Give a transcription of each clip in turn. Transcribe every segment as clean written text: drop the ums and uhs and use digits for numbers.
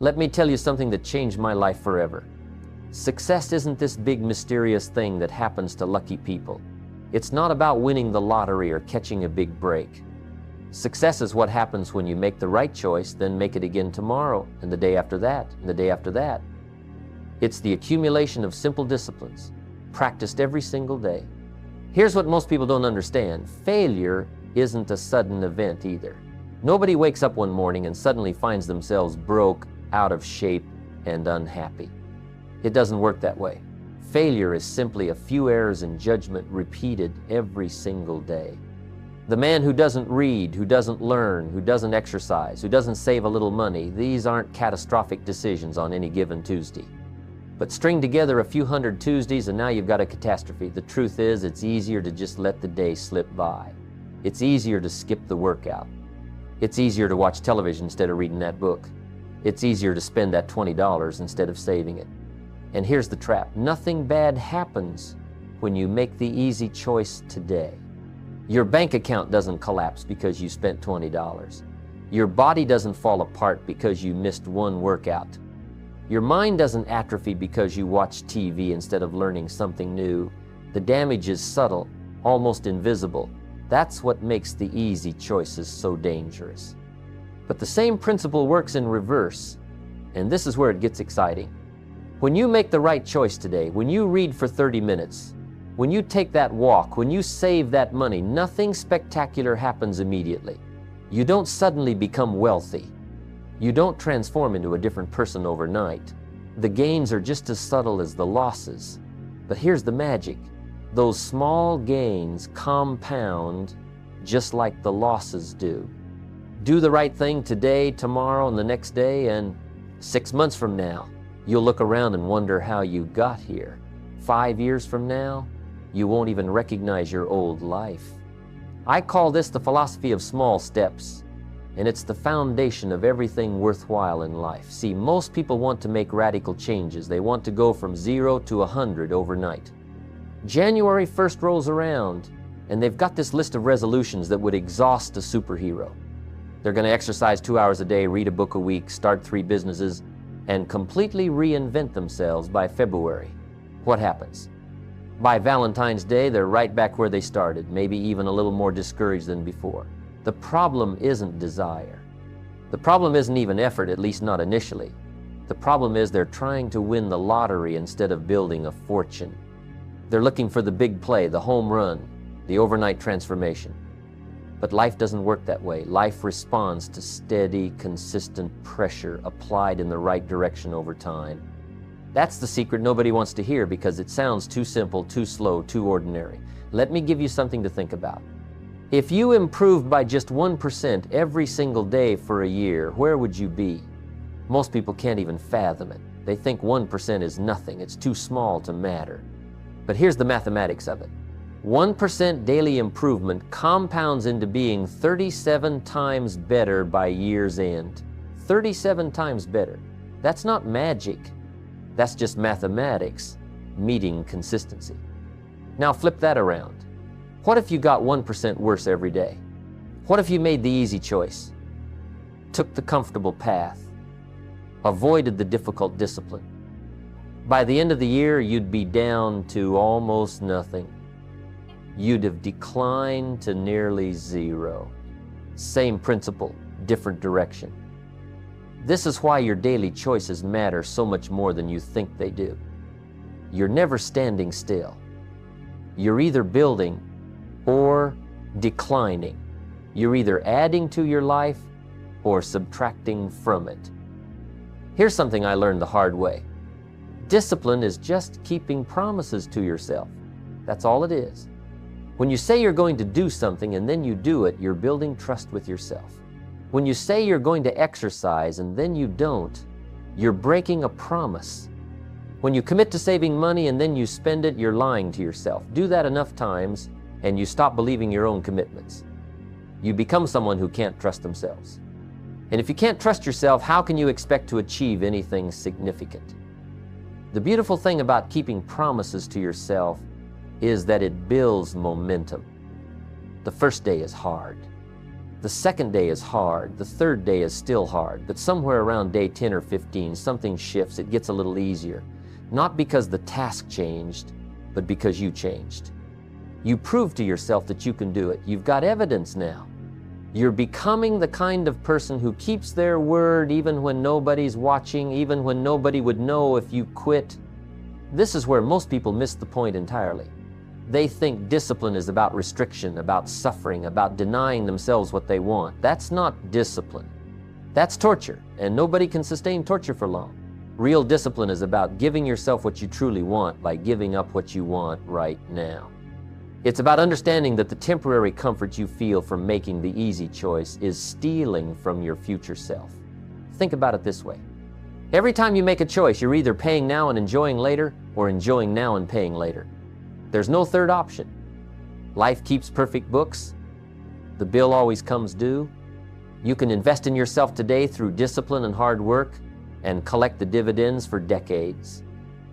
Let me tell you something that changed my life forever. Success isn't this big mysterious thing that happens to lucky people. It's not about winning the lottery or catching a big break. Success is what happens when you make the right choice, then make it again tomorrow, and the day after that, and the day after that. It's the accumulation of simple disciplines, practiced every single day. Here's what most people don't understand. Failure isn't a sudden event either. Nobody wakes up one morning and suddenly finds themselves broke, out of shape, and unhappy. It doesn't work that way. Failure is simply a few errors in judgment repeated every single day. The man who doesn't read, who doesn't learn, who doesn't exercise, who doesn't save a little money, these aren't catastrophic decisions on any given Tuesday. But string together a few hundred Tuesdays and now you've got a catastrophe. The truth is, it's easier to just let the day slip by. It's easier to skip the workout. It's easier to watch television instead of reading that book. It's easier to spend that $20 instead of saving it. And here's the trap. Nothing bad happens when you make the easy choice today. Your bank account doesn't collapse because you spent $20. Your body doesn't fall apart because you missed one workout. Your mind doesn't atrophy because you watch TV instead of learning something new. The damage is subtle, almost invisible. That's what makes the easy choices so dangerous. But the same principle works in reverse, and this is where it gets exciting. When you make the right choice today, when you read for 30 minutes, when you take that walk, when you save that money, nothing spectacular happens immediately. You don't suddenly become wealthy. You don't transform into a different person overnight. The gains are just as subtle as the losses. But here's the magic. Those small gains compound just like the losses do. Do the right thing today, tomorrow, and the next day, and 6 months from now, you'll look around and wonder how you got here. 5 years from now, you won't even recognize your old life. I call this the philosophy of small steps, and it's the foundation of everything worthwhile in life. See, most people want to make radical changes. They want to go from 0 to 100 overnight. January 1st rolls around, and they've got this list of resolutions that would exhaust a superhero. They're going to exercise 2 hours a day, read a book a week, start 3 businesses, and completely reinvent themselves by February. What happens? By Valentine's Day, they're right back where they started, maybe even a little more discouraged than before. The problem isn't desire. The problem isn't even effort, at least not initially. The problem is they're trying to win the lottery instead of building a fortune. They're looking for the big play, the home run, the overnight transformation. But life doesn't work that way. Life responds to steady, consistent pressure applied in the right direction over time. That's the secret nobody wants to hear because it sounds too simple, too slow, too ordinary. Let me give you something to think about. If you improved by just 1% every single day for a year, where would you be? Most people can't even fathom it. They think 1% is nothing. It's too small to matter. But here's the mathematics of it. 1% daily improvement compounds into being 37 times better by year's end. 37 times better. That's not magic. That's just mathematics meeting consistency. Now flip that around. What if you got 1% worse every day? What if you made the easy choice, took the comfortable path, avoided the difficult discipline? By the end of the year, you'd be down to almost nothing. You'd have declined to nearly zero. Same principle, different direction. This is why your daily choices matter so much more than you think they do. You're never standing still. You're either building or declining. You're either adding to your life or subtracting from it. Here's something I learned the hard way. Discipline is just keeping promises to yourself. That's all it is. When you say you're going to do something and then you do it, you're building trust with yourself. When you say you're going to exercise and then you don't, you're breaking a promise. When you commit to saving money and then you spend it, you're lying to yourself. Do that enough times and you stop believing your own commitments. You become someone who can't trust themselves. And if you can't trust yourself, how can you expect to achieve anything significant? The beautiful thing about keeping promises to yourself is that it builds momentum. The first day is hard. The second day is hard, the third day is still hard, but somewhere around day 10 or 15, something shifts, it gets a little easier. Not because the task changed, but because you changed. You prove to yourself that you can do it. You've got evidence now. You're becoming the kind of person who keeps their word even when nobody's watching, even when nobody would know if you quit. This is where most people miss the point entirely. They think discipline is about restriction, about suffering, about denying themselves what they want. That's not discipline. That's torture, and nobody can sustain torture for long. Real discipline is about giving yourself what you truly want by giving up what you want right now. It's about understanding that the temporary comfort you feel from making the easy choice is stealing from your future self. Think about it this way. Every time you make a choice, you're either paying now and enjoying later, or enjoying now and paying later. There's no third option. Life keeps perfect books. The bill always comes due. You can invest in yourself today through discipline and hard work and collect the dividends for decades.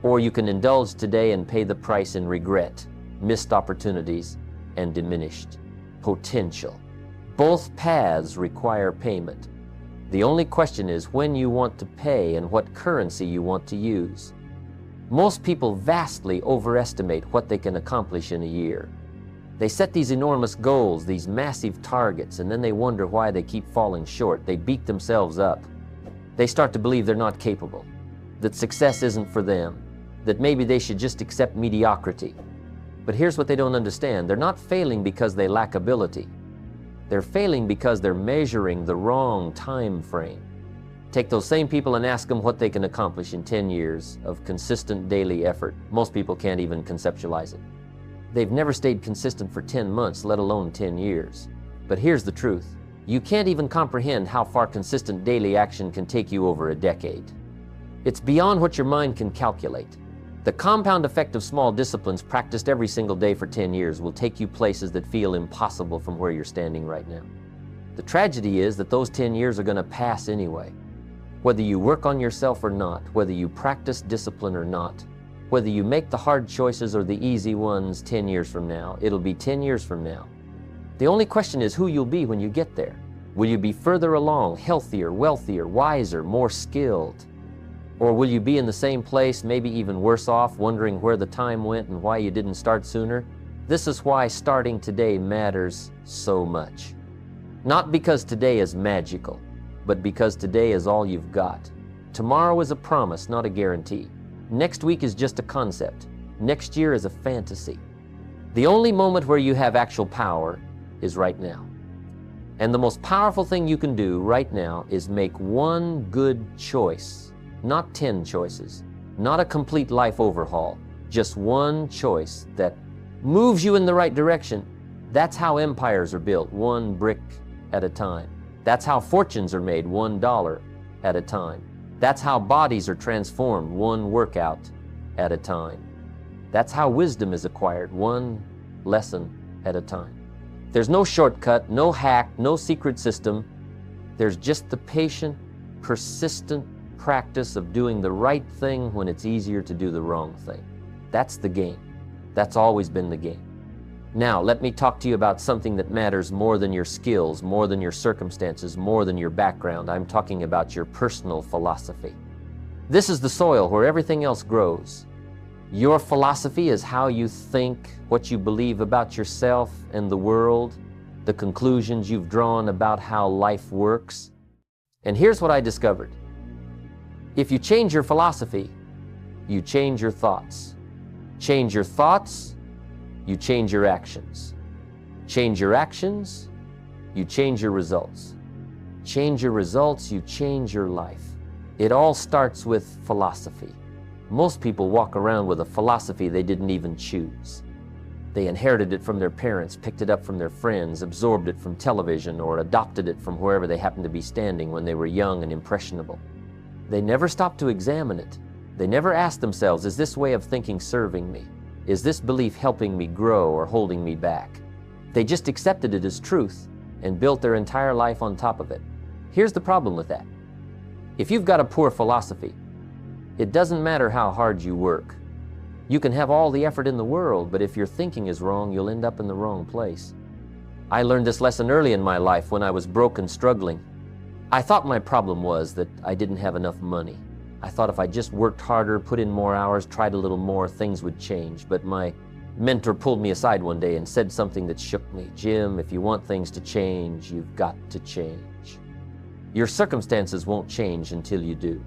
Or you can indulge today and pay the price in regret, missed opportunities, and diminished potential. Both paths require payment. The only question is when you want to pay and what currency you want to use. Most people vastly overestimate what they can accomplish in a year. They set these enormous goals, these massive targets, and then they wonder why they keep falling short. They beat themselves up. They start to believe they're not capable, that success isn't for them, that maybe they should just accept mediocrity. But here's what they don't understand. They're not failing because they lack ability. They're failing because they're measuring the wrong time frame. Take those same people and ask them what they can accomplish in 10 years of consistent daily effort. Most people can't even conceptualize it. They've never stayed consistent for 10 months, let alone 10 years. But here's the truth. You can't even comprehend how far consistent daily action can take you over a decade. It's beyond what your mind can calculate. The compound effect of small disciplines practiced every single day for 10 years will take you places that feel impossible from where you're standing right now. The tragedy is that those 10 years are going to pass anyway. Whether you work on yourself or not, whether you practice discipline or not, whether you make the hard choices or the easy ones 10 years from now, it'll be 10 years from now. The only question is who you'll be when you get there. Will you be further along, healthier, wealthier, wiser, more skilled? Or will you be in the same place, maybe even worse off, wondering where the time went and why you didn't start sooner? This is why starting today matters so much. Not because today is magical, but because today is all you've got. Tomorrow is a promise, not a guarantee. Next week is just a concept. Next year is a fantasy. The only moment where you have actual power is right now. And the most powerful thing you can do right now is make one good choice, not 10 choices, not a complete life overhaul, just one choice that moves you in the right direction. That's how empires are built, one brick at a time. That's how fortunes are made, $1 at a time. That's how bodies are transformed, one workout at a time. That's how wisdom is acquired, one lesson at a time. There's no shortcut, no hack, no secret system. There's just the patient, persistent practice of doing the right thing when it's easier to do the wrong thing. That's the game. That's always been the game. Now, let me talk to you about something that matters more than your skills, more than your circumstances, more than your background. I'm talking about your personal philosophy. This is the soil where everything else grows. Your philosophy is how you think, what you believe about yourself and the world, the conclusions you've drawn about how life works. And here's what I discovered. If you change your philosophy, you change your thoughts. Change your thoughts, you change your actions. Change your actions, you change your results. Change your results, you change your life. It all starts with philosophy. Most people walk around with a philosophy they didn't even choose. They inherited it from their parents, picked it up from their friends, absorbed it from television, or adopted it from wherever they happened to be standing when they were young and impressionable. They never stopped to examine it. They never asked themselves, is this way of thinking serving me? Is this belief helping me grow or holding me back? They just accepted it as truth and built their entire life on top of it. Here's the problem with that. If you've got a poor philosophy, it doesn't matter how hard you work. You can have all the effort in the world, but if your thinking is wrong, you'll end up in the wrong place. I learned this lesson early in my life when I was broke and struggling. I thought my problem was that I didn't have enough money. I thought if I just worked harder, put in more hours, tried a little more, things would change. But my mentor pulled me aside one day and said something that shook me. Jim, if you want things to change, you've got to change. Your circumstances won't change until you do.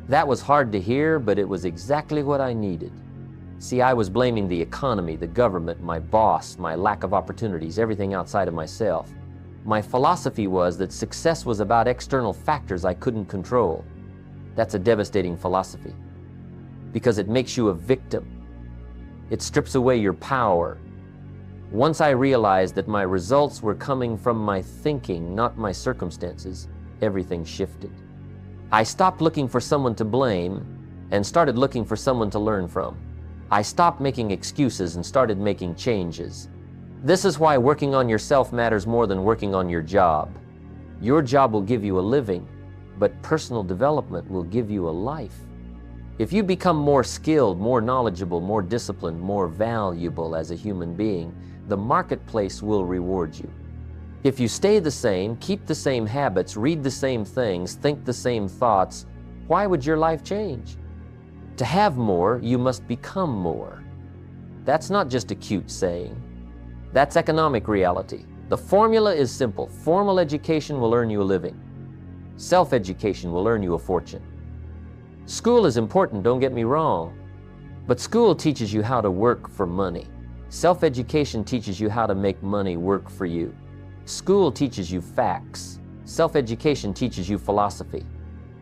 That was hard to hear, but it was exactly what I needed. See, I was blaming the economy, the government, my boss, my lack of opportunities, everything outside of myself. My philosophy was that success was about external factors I couldn't control. That's a devastating philosophy because it makes you a victim. It strips away your power. Once I realized that my results were coming from my thinking, not my circumstances, everything shifted. I stopped looking for someone to blame and started looking for someone to learn from. I stopped making excuses and started making changes. This is why working on yourself matters more than working on your job. Your job will give you a living, but personal development will give you a life. If you become more skilled, more knowledgeable, more disciplined, more valuable as a human being, the marketplace will reward you. If you stay the same, keep the same habits, read the same things, think the same thoughts, why would your life change? To have more, you must become more. That's not just a cute saying. That's economic reality. The formula is simple. Formal education will earn you a living. Self-education will earn you a fortune. School is important, don't get me wrong, but school teaches you how to work for money. Self-education teaches you how to make money work for you. School teaches you facts. Self-education teaches you philosophy.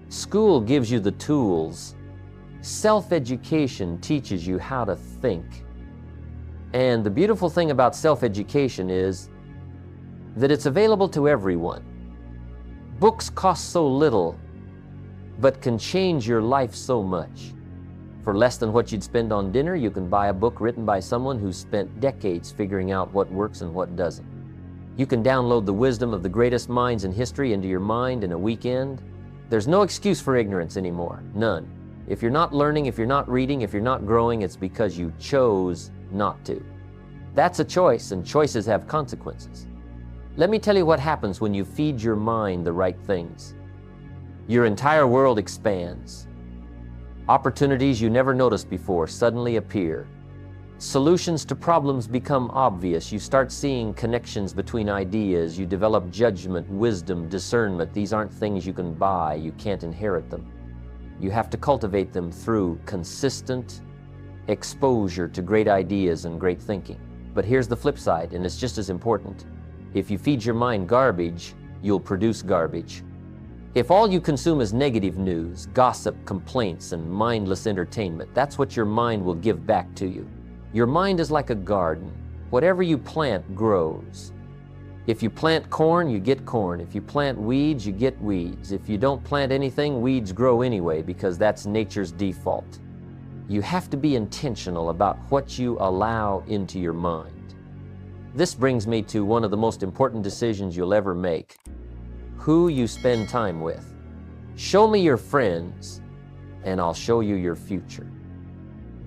School gives you the tools. Self-education teaches you how to think. And the beautiful thing about self-education is that it's available to everyone. Books cost so little, but can change your life so much. For less than what you'd spend on dinner, you can buy a book written by someone who's spent decades figuring out what works and what doesn't. You can download the wisdom of the greatest minds in history into your mind in a weekend. There's no excuse for ignorance anymore, none. If you're not learning, if you're not reading, if you're not growing, it's because you chose not to. That's a choice, and choices have consequences. Let me tell you what happens when you feed your mind the right things. Your entire world expands. Opportunities you never noticed before suddenly appear. Solutions to problems become obvious. You start seeing connections between ideas. You develop judgment, wisdom, discernment. These aren't things you can buy. You can't inherit them. You have to cultivate them through consistent exposure to great ideas and great thinking. But here's the flip side, and it's just as important. If you feed your mind garbage, you'll produce garbage. If all you consume is negative news, gossip, complaints, and mindless entertainment, that's what your mind will give back to you. Your mind is like a garden. Whatever you plant grows. If you plant corn, you get corn. If you plant weeds, you get weeds. If you don't plant anything, weeds grow anyway because that's nature's default. You have to be intentional about what you allow into your mind. This brings me to one of the most important decisions you'll ever make. Who you spend time with. Show me your friends, and I'll show you your future.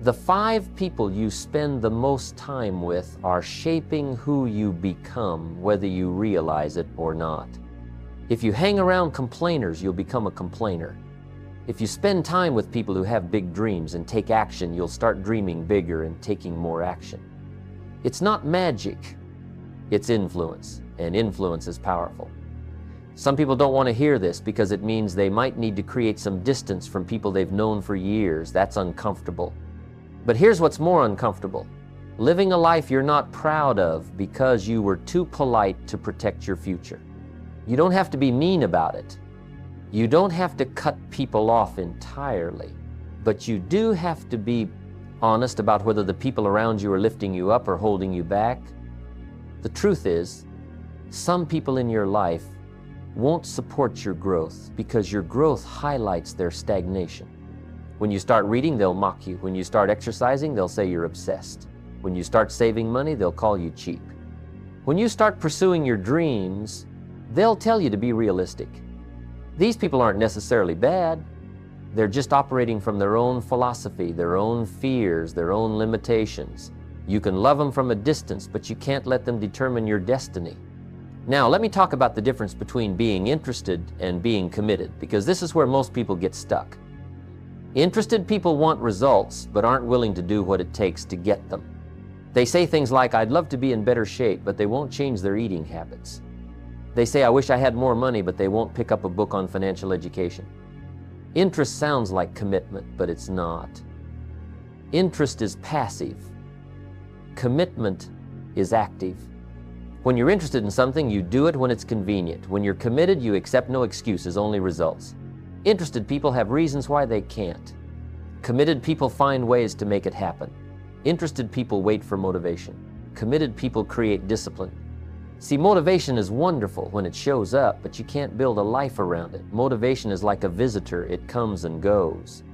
The 5 people you spend the most time with are shaping who you become, whether you realize it or not. If you hang around complainers, you'll become a complainer. If you spend time with people who have big dreams and take action, you'll start dreaming bigger and taking more action. It's not magic, it's influence, and influence is powerful. Some people don't want to hear this because it means they might need to create some distance from people they've known for years. That's uncomfortable. But here's what's more uncomfortable. Living a life you're not proud of because you were too polite to protect your future. You don't have to be mean about it. You don't have to cut people off entirely, but you do have to be honest about whether the people around you are lifting you up or holding you back. The truth is, some people in your life won't support your growth because your growth highlights their stagnation. When you start reading, they'll mock you. When you start exercising, they'll say you're obsessed. When you start saving money, they'll call you cheap. When you start pursuing your dreams, they'll tell you to be realistic. These people aren't necessarily bad. They're just operating from their own philosophy, their own fears, their own limitations. You can love them from a distance, but you can't let them determine your destiny. Now, let me talk about the difference between being interested and being committed, because this is where most people get stuck. Interested people want results, but aren't willing to do what it takes to get them. They say things like, "I'd love to be in better shape," but they won't change their eating habits. They say, "I wish I had more money," but they won't pick up a book on financial education. Interest sounds like commitment, but it's not. Interest is passive. Commitment is active. When you're interested in something, you do it when it's convenient. When you're committed, you accept no excuses, only results. Interested people have reasons why they can't. Committed people find ways to make it happen. Interested people wait for motivation. Committed people create discipline. See, motivation is wonderful when it shows up, but you can't build a life around it. Motivation is like a visitor, it comes and goes.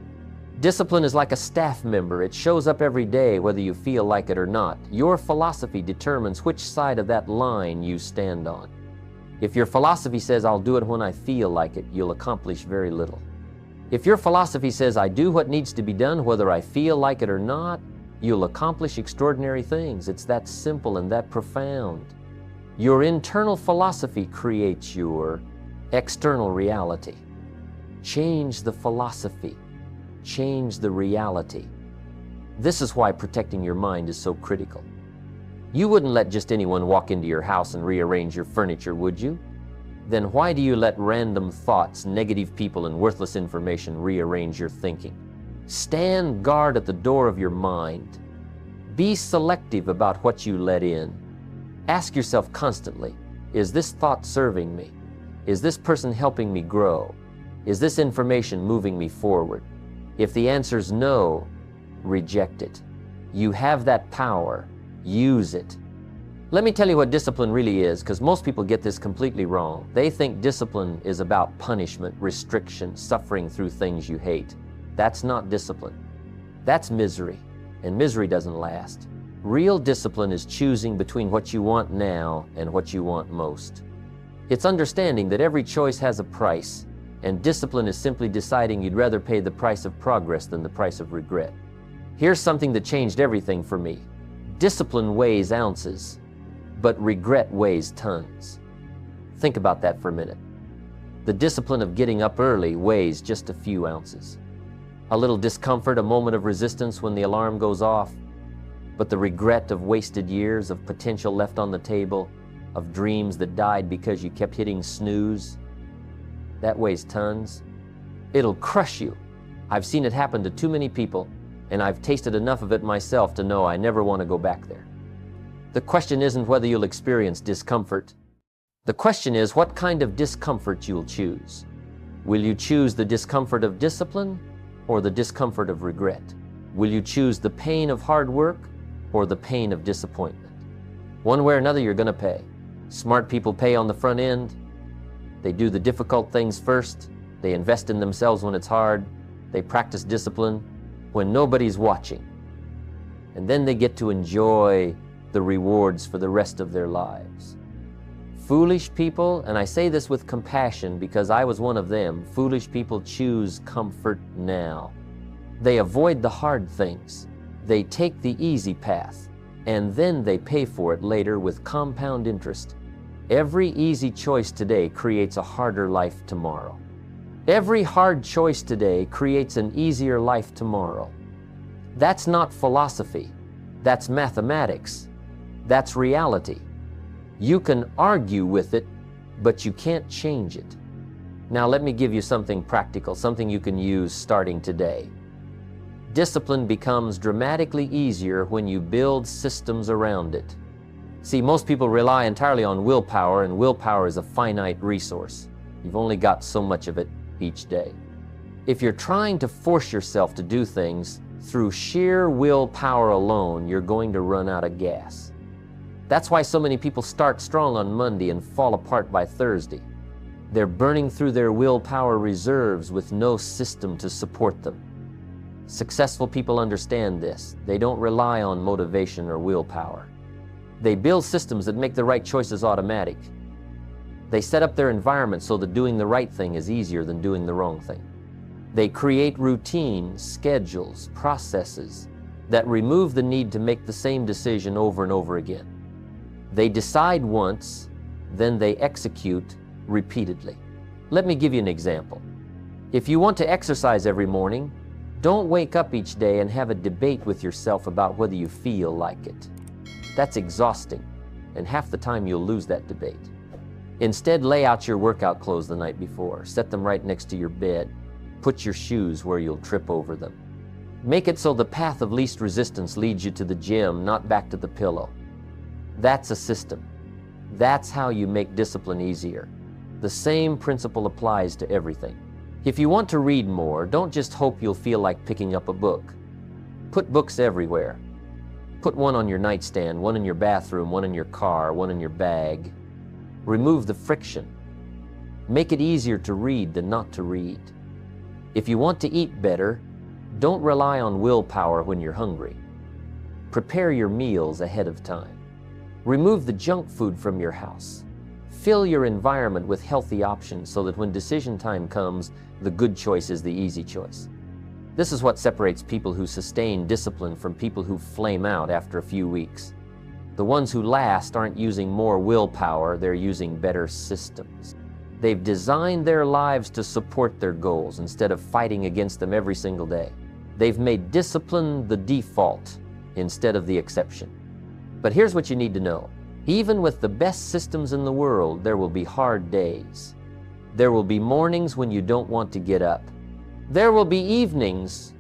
Discipline is like a staff member. It shows up every day whether you feel like it or not. Your philosophy determines which side of that line you stand on. If your philosophy says, "I'll do it when I feel like it," you'll accomplish very little. If your philosophy says, "I do what needs to be done whether I feel like it or not," you'll accomplish extraordinary things. It's that simple and that profound. Your internal philosophy creates your external reality. Change the philosophy. Change the reality. This is why protecting your mind is so critical. You wouldn't let just anyone walk into your house and rearrange your furniture, would you? Then why do you let random thoughts, negative people, and worthless information rearrange your thinking? Stand guard at the door of your mind. Be selective about what you let in. Ask yourself constantly, is this thought serving me? Is this person helping me grow? Is this information moving me forward? If the answer's no, reject it. You have that power. Use it. Let me tell you what discipline really is, because most people get this completely wrong. They think discipline is about punishment, restriction, suffering through things you hate. That's not discipline. That's misery, and misery doesn't last. Real discipline is choosing between what you want now and what you want most. It's understanding that every choice has a price, and discipline is simply deciding you'd rather pay the price of progress than the price of regret. Here's something that changed everything for me. Discipline weighs ounces, but regret weighs tons. Think about that for a minute. The discipline of getting up early weighs just a few ounces. A little discomfort, a moment of resistance when the alarm goes off, but the regret of wasted years, of potential left on the table, of dreams that died because you kept hitting snooze, that weighs tons. It'll crush you. I've seen it happen to too many people, and I've tasted enough of it myself to know I never want to go back there. The question isn't whether you'll experience discomfort. The question is what kind of discomfort you'll choose. Will you choose the discomfort of discipline or the discomfort of regret? Will you choose the pain of hard work or the pain of disappointment? One way or another, you're going to pay. Smart people pay on the front end. They do the difficult things first. They invest in themselves when it's hard. They practice discipline when nobody's watching. And then they get to enjoy the rewards for the rest of their lives. Foolish people, and I say this with compassion because I was one of them, foolish people choose comfort now. They avoid the hard things. They take the easy path, and then they pay for it later with compound interest. Every easy choice today creates a harder life tomorrow. Every hard choice today creates an easier life tomorrow. That's not philosophy. That's mathematics. That's reality. You can argue with it, but you can't change it. Now let me give you something practical, something you can use starting today. Discipline becomes dramatically easier when you build systems around it. See, most people rely entirely on willpower, and willpower is a finite resource. You've only got so much of it each day. If you're trying to force yourself to do things through sheer willpower alone, you're going to run out of gas. That's why so many people start strong on Monday and fall apart by Thursday. They're burning through their willpower reserves with no system to support them. Successful people understand this. They don't rely on motivation or willpower. They build systems that make the right choices automatic. They set up their environment so that doing the right thing is easier than doing the wrong thing. They create routines, schedules, processes that remove the need to make the same decision over and over again. They decide once, then they execute repeatedly. Let me give you an example. If you want to exercise every morning, don't wake up each day and have a debate with yourself about whether you feel like it. That's exhausting, and half the time you'll lose that debate. Instead, lay out your workout clothes the night before. Set them right next to your bed. Put your shoes where you'll trip over them. Make it so the path of least resistance leads you to the gym, not back to the pillow. That's a system. That's how you make discipline easier. The same principle applies to everything. If you want to read more, don't just hope you'll feel like picking up a book. Put books everywhere. Put one on your nightstand, one in your bathroom, one in your car, one in your bag. Remove the friction. Make it easier to read than not to read. If you want to eat better, don't rely on willpower when you're hungry. Prepare your meals ahead of time. Remove the junk food from your house. Fill your environment with healthy options so that when decision time comes, the good choice is the easy choice. This is what separates people who sustain discipline from people who flame out after a few weeks. The ones who last aren't using more willpower, they're using better systems. They've designed their lives to support their goals instead of fighting against them every single day. They've made discipline the default instead of the exception. But here's what you need to know. Even with the best systems in the world, there will be hard days. There will be mornings when you don't want to get up. There will be evenings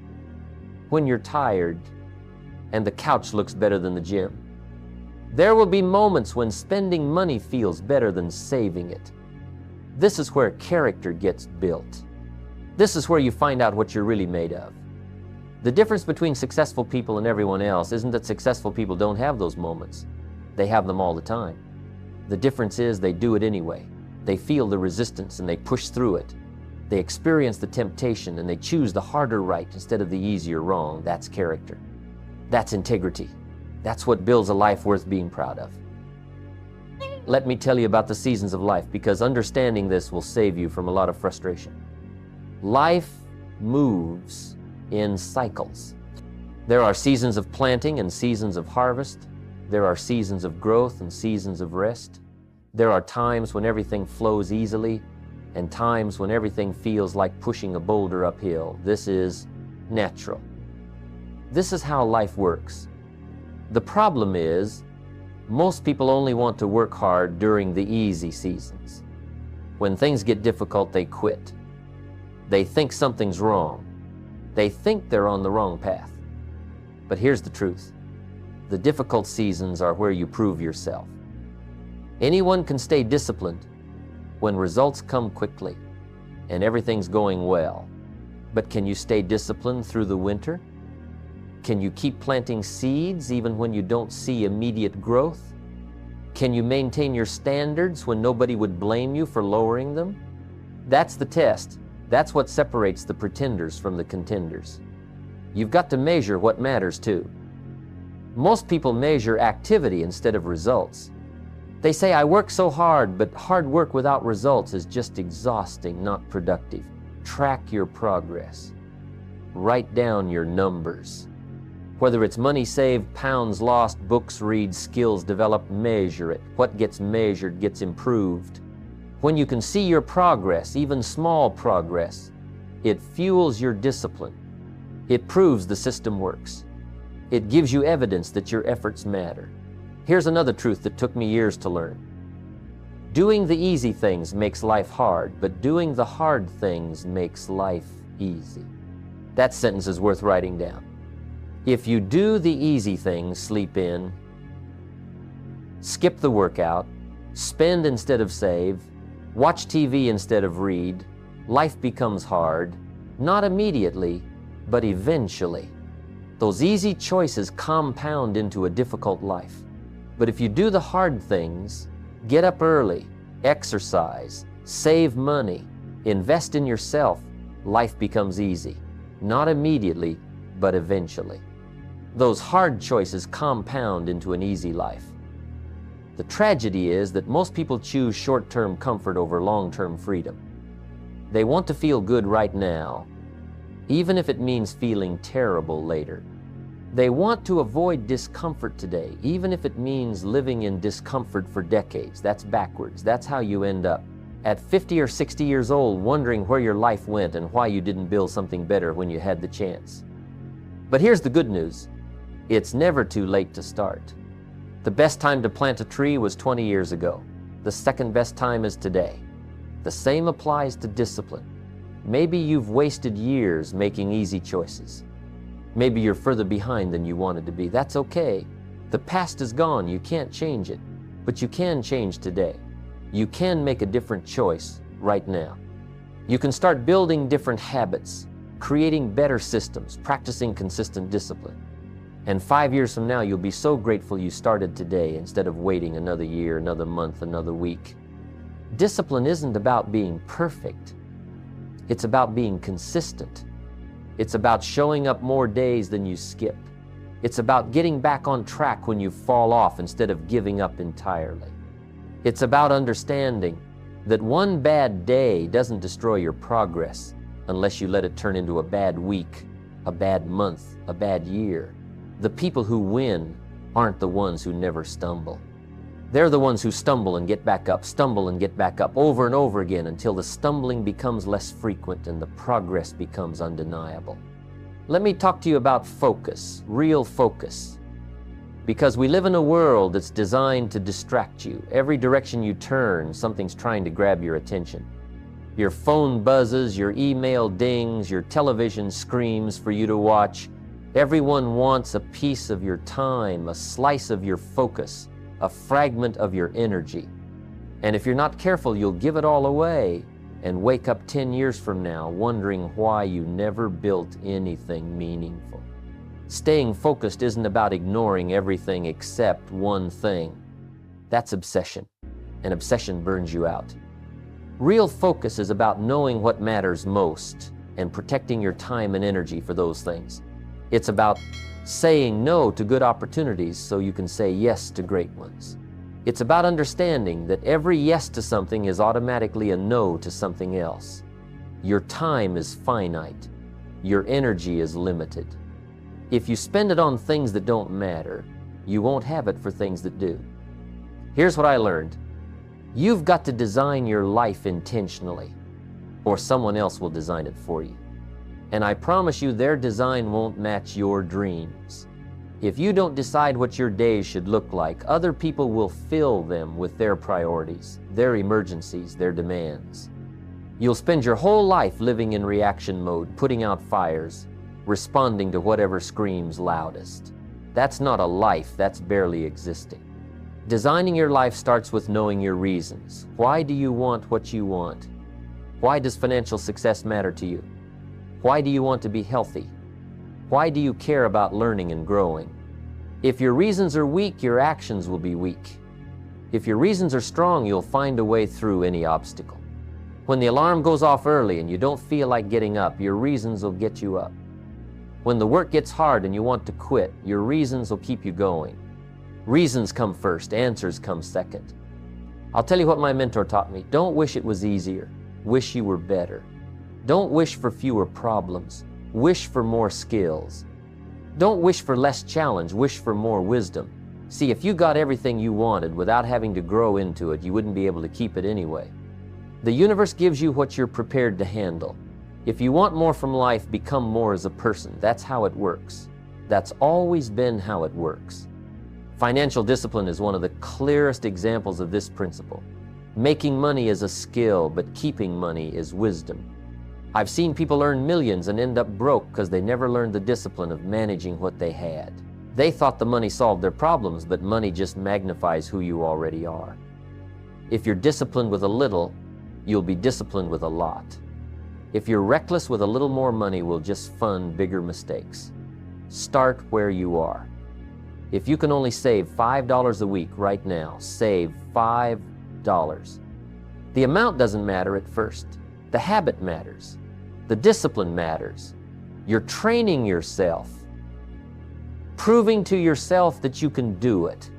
when you're tired and the couch looks better than the gym. There will be moments when spending money feels better than saving it. This is where character gets built. This is where you find out what you're really made of. The difference between successful people and everyone else isn't that successful people don't have those moments. They have them all the time. The difference is they do it anyway. They feel the resistance and they push through it. They experience the temptation and they choose the harder right instead of the easier wrong. That's character. That's integrity. That's what builds a life worth being proud of. Let me tell you about the seasons of life, because understanding this will save you from a lot of frustration. Life moves in cycles. There are seasons of planting and seasons of harvest. There are seasons of growth and seasons of rest. There are times when everything flows easily and times when everything feels like pushing a boulder uphill. This is natural. This is how life works. The problem is, most people only want to work hard during the easy seasons. When things get difficult, they quit. They think something's wrong. They think they're on the wrong path. But here's the truth. The difficult seasons are where you prove yourself. Anyone can stay disciplined when results come quickly and everything's going well. But can you stay disciplined through the winter? Can you keep planting seeds even when you don't see immediate growth? Can you maintain your standards when nobody would blame you for lowering them? That's the test. That's what separates the pretenders from the contenders. You've got to measure what matters too. Most people measure activity instead of results. They say, I work so hard, but hard work without results is just exhausting, not productive. Track your progress. Write down your numbers. Whether it's money saved, pounds lost, books read, skills developed, measure it. What gets measured gets improved. When you can see your progress, even small progress, it fuels your discipline. It proves the system works. It gives you evidence that your efforts matter. Here's another truth that took me years to learn. Doing the easy things makes life hard, but doing the hard things makes life easy. That sentence is worth writing down. If you do the easy things, sleep in, skip the workout, spend instead of save, watch TV instead of read, life becomes hard, not immediately, but eventually. Those easy choices compound into a difficult life. But if you do the hard things, get up early, exercise, save money, invest in yourself, life becomes easy. Not immediately, but eventually. Those hard choices compound into an easy life. The tragedy is that most people choose short-term comfort over long-term freedom. They want to feel good right now, even if it means feeling terrible later. They want to avoid discomfort today, even if it means living in discomfort for decades. That's backwards. That's how you end up at 50 or 60 years old, wondering where your life went and why you didn't build something better when you had the chance. But here's the good news. It's never too late to start. The best time to plant a tree was 20 years ago. The second best time is today. The same applies to discipline. Maybe you've wasted years making easy choices. Maybe you're further behind than you wanted to be. That's okay. The past is gone. You can't change it. But you can change today. You can make a different choice right now. You can start building different habits, creating better systems, practicing consistent discipline. And 5 years from now, you'll be so grateful you started today instead of waiting another year, another month, another week. Discipline isn't about being perfect. It's about being consistent. It's about showing up more days than you skip. It's about getting back on track when you fall off instead of giving up entirely. It's about understanding that one bad day doesn't destroy your progress unless you let it turn into a bad week, a bad month, a bad year. The people who win aren't the ones who never stumble. They're the ones who stumble and get back up, stumble and get back up over and over again until the stumbling becomes less frequent and the progress becomes undeniable. Let me talk to you about focus, real focus. Because we live in a world that's designed to distract you. Every direction you turn, something's trying to grab your attention. Your phone buzzes, your email dings, your television screams for you to watch. Everyone wants a piece of your time, a slice of your focus, a fragment of your energy. And if you're not careful, you'll give it all away and wake up 10 years from now wondering why you never built anything meaningful. Staying focused isn't about ignoring everything except one thing. That's obsession, and obsession burns you out. Real focus is about knowing what matters most and protecting your time and energy for those things. It's about saying no to good opportunities so you can say yes to great ones. It's about understanding that every yes to something is automatically a no to something else. Your time is finite. Your energy is limited. If you spend it on things that don't matter, you won't have it for things that do. Here's what I learned. You've got to design your life intentionally, or someone else will design it for you. And I promise you their design won't match your dreams. If you don't decide what your days should look like, other people will fill them with their priorities, their emergencies, their demands. You'll spend your whole life living in reaction mode, putting out fires, responding to whatever screams loudest. That's not a life, that's barely existing. Designing your life starts with knowing your reasons. Why do you want what you want? Why does financial success matter to you? Why do you want to be healthy? Why do you care about learning and growing? If your reasons are weak, your actions will be weak. If your reasons are strong, you'll find a way through any obstacle. When the alarm goes off early and you don't feel like getting up, your reasons will get you up. When the work gets hard and you want to quit, your reasons will keep you going. Reasons come first, answers come second. I'll tell you what my mentor taught me. Don't wish it was easier. Wish you were better. Don't wish for fewer problems. Wish for more skills. Don't wish for less challenge. Wish for more wisdom. See, if you got everything you wanted without having to grow into it, you wouldn't be able to keep it anyway. The universe gives you what you're prepared to handle. If you want more from life, become more as a person. That's how it works. That's always been how it works. Financial discipline is one of the clearest examples of this principle. Making money is a skill, but keeping money is wisdom. I've seen people earn millions and end up broke because they never learned the discipline of managing what they had. They thought the money solved their problems, but money just magnifies who you already are. If you're disciplined with a little, you'll be disciplined with a lot. If you're reckless with a little more money, will just fund bigger mistakes. Start where you are. If you can only save $5 a week right now, save $5. The amount doesn't matter at first. The habit matters. The discipline matters. You're training yourself, proving to yourself that you can do it.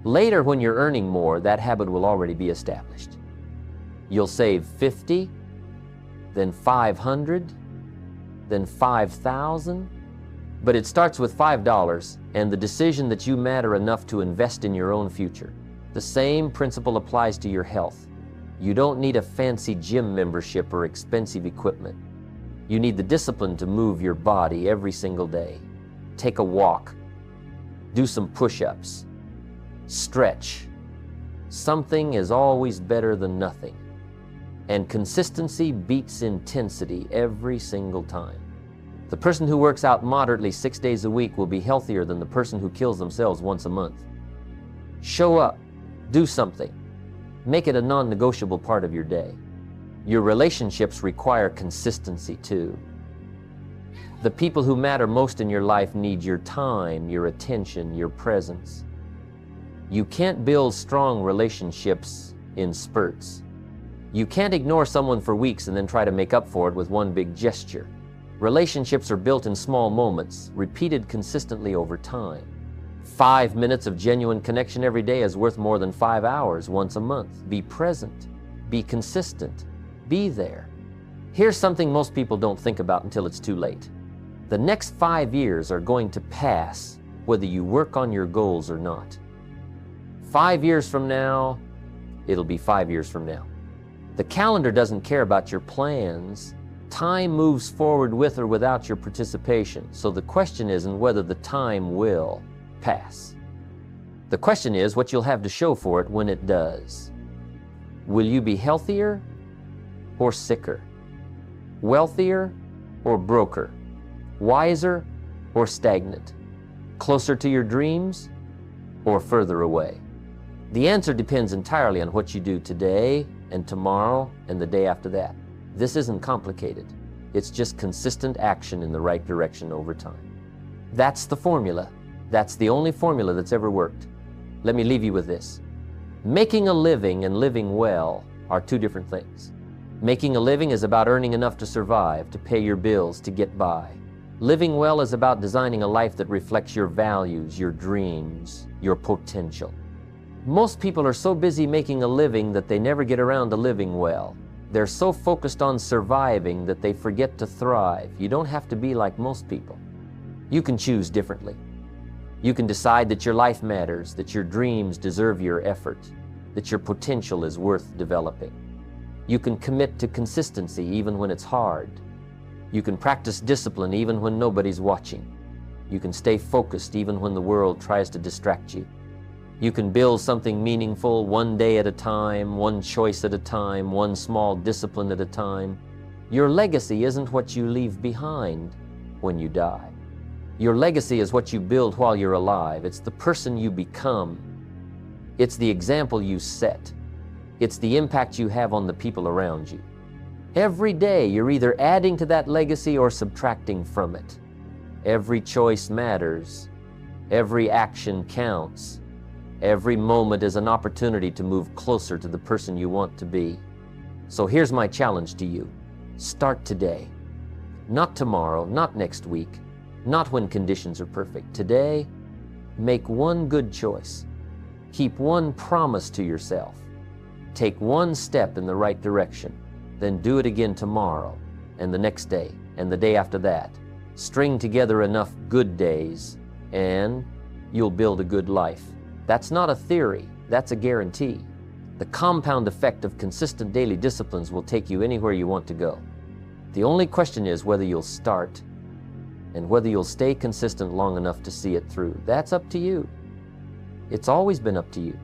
Later, when you're earning more, that habit will already be established. You'll save 50, then 500, then 5,000, But it starts with $5 and the decision that you matter enough to invest in your own future. The same principle applies to your health. You don't need a fancy gym membership or expensive equipment. You need the discipline to move your body every single day. Take a walk. Do some push-ups. Stretch. Something is always better than nothing. And consistency beats intensity every single time. The person who works out moderately 6 days a week will be healthier than the person who kills themselves once a month. Show up. Do something. Make it a non-negotiable part of your day. Your relationships require consistency too. The people who matter most in your life need your time, your attention, your presence. You can't build strong relationships in spurts. You can't ignore someone for weeks and then try to make up for it with one big gesture. Relationships are built in small moments, repeated consistently over time. 5 minutes of genuine connection every day is worth more than 5 hours once a month. Be present. Be consistent. Be there. Here's something most people don't think about until it's too late. The next 5 years are going to pass whether you work on your goals or not. 5 years from now, it'll be 5 years from now. The calendar doesn't care about your plans. Time moves forward with or without your participation, so the question isn't whether the time will pass. The question is what you'll have to show for it when it does. Will you be healthier or sicker? Wealthier or broker? Wiser or stagnant? Closer to your dreams or further away? The answer depends entirely on what you do today and tomorrow and the day after that. This isn't complicated. It's just consistent action in the right direction over time. That's the formula. That's the only formula that's ever worked. Let me leave you with this. Making a living and living well are two different things. Making a living is about earning enough to survive, to pay your bills, to get by. Living well is about designing a life that reflects your values, your dreams, your potential. Most people are so busy making a living that they never get around to living well. They're so focused on surviving that they forget to thrive. You don't have to be like most people. You can choose differently. You can decide that your life matters, that your dreams deserve your effort, that your potential is worth developing. You can commit to consistency even when it's hard. You can practice discipline even when nobody's watching. You can stay focused even when the world tries to distract you. You can build something meaningful one day at a time, one choice at a time, one small discipline at a time. Your legacy isn't what you leave behind when you die. Your legacy is what you build while you're alive. It's the person you become. It's the example you set. It's the impact you have on the people around you. Every day you're either adding to that legacy or subtracting from it. Every choice matters. Every action counts. Every moment is an opportunity to move closer to the person you want to be. So here's my challenge to you. Start today. Not tomorrow, not next week, not when conditions are perfect. Today, make one good choice. Keep one promise to yourself. Take one step in the right direction. Then do it again tomorrow, and the next day, and the day after that. String together enough good days, and you'll build a good life. That's not a theory, that's a guarantee. The compound effect of consistent daily disciplines will take you anywhere you want to go. The only question is whether you'll start and whether you'll stay consistent long enough to see it through. That's up to you. It's always been up to you.